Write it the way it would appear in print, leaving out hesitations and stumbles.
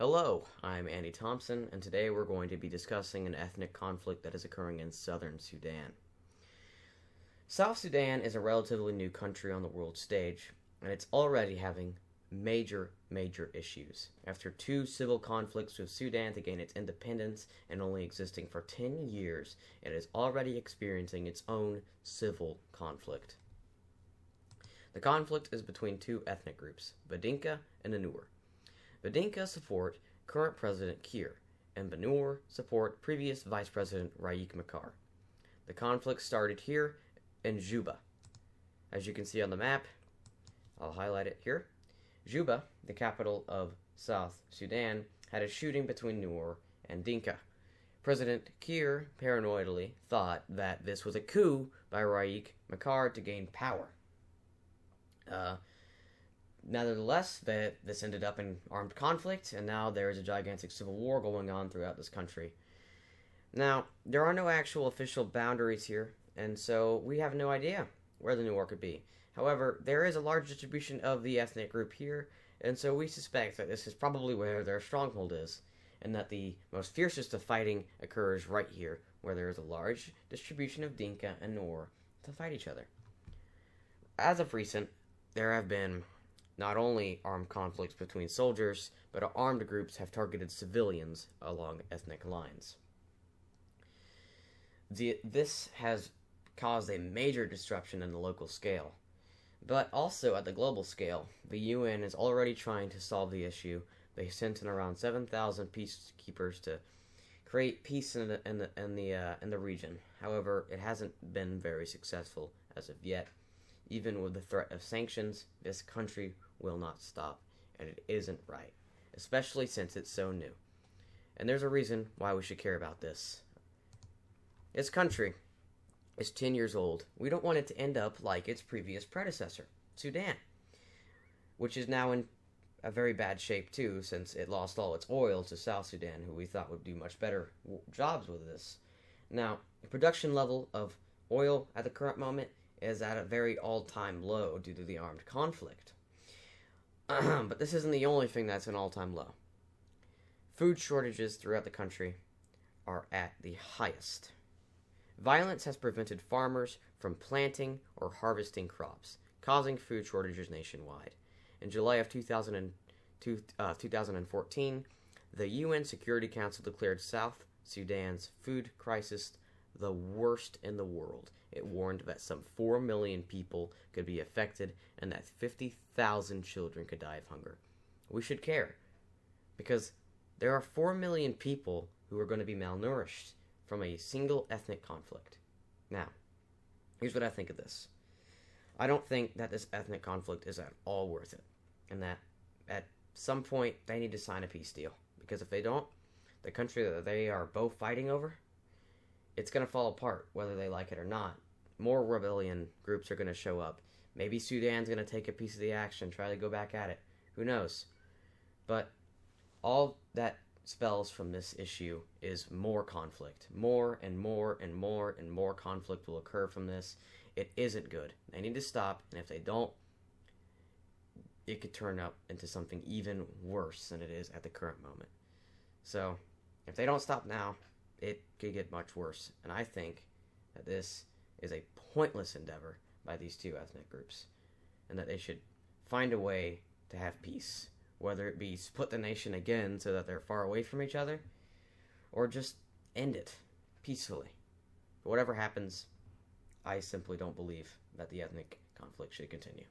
Hello, I'm Andy Thompson, and today we're going to be discussing an ethnic conflict that is occurring in southern Sudan. South Sudan is a relatively new country on the world stage, and it's already having major issues. After two civil conflicts with Sudan to gain its independence and only existing for 10 years, it is already experiencing its own civil conflict. The conflict is between two ethnic groups, Badinka and Anur. Badinka support current President Kiir, and Banur support previous Vice President Riek Machar. The conflict started here in Juba. As you can see on the map, I'll highlight it here. Juba, the capital of South Sudan, had a shooting between Nur and Dinka. President Kiir paranoidly thought that this was a coup by Riek Machar to gain power. Nevertheless, this ended up in armed conflict, and now there is a gigantic civil war going on throughout this country. Now, there are no actual official boundaries here, and so we have no idea where the Nuer could be. However, there is a large distribution of the ethnic group here, and so we suspect that this is probably where their stronghold is, and that the most fiercest of fighting occurs right here, where there is a large distribution of Dinka and Nuer to fight each other. As of recent, there have been not only armed conflicts between soldiers, but armed groups have targeted civilians along ethnic lines. This has caused a major disruption in the local scale, but also at the global scale. The UN is already trying to solve the issue. They sent in around 7,000 peacekeepers to create peace in the region. However, it hasn't been very successful as of yet. Even with the threat of sanctions, this country will not stop, and it isn't right, especially since it's so new. And there's a reason why we should care about this. This country is 10 years old. We don't want it to end up like its previous predecessor, Sudan, which is now in a very bad shape too, since it lost all its oil to South Sudan, who we thought would do much better jobs with this. Now, the production level of oil at the current moment is at a very all-time low due to the armed conflict. But this isn't the only thing that's an all-time low. Food shortages throughout the country are at the highest. Violence has prevented farmers from planting or harvesting crops, causing food shortages nationwide. In July of 2014, the UN Security Council declared South Sudan's food crisis the worst in the world. It warned that some 4 million people could be affected and that 50,000 children could die of hunger. We should care, because there are 4 million people who are going to be malnourished from a single ethnic conflict. Now, here's what I think of this. I don't think that this ethnic conflict is at all worth it, and that at some point they need to sign a peace deal, because if they don't, the country that they are both fighting over, it's going to fall apart, whether they like it or not. More rebellion groups are going to show up. Maybe Sudan's going to take a piece of the action, try to go back at it. Who knows? But all that spells from this issue is more conflict. More and more and more and more conflict will occur from this. It isn't good. They need to stop, and if they don't, it could turn up into something even worse than it is at the current moment. So, if they don't stop now, it could get much worse. And I think that this is a pointless endeavor by these two ethnic groups, and that they should find a way to have peace, whether it be split the nation again so that they're far away from each other, or just end it peacefully. But whatever happens, I simply don't believe that the ethnic conflict should continue.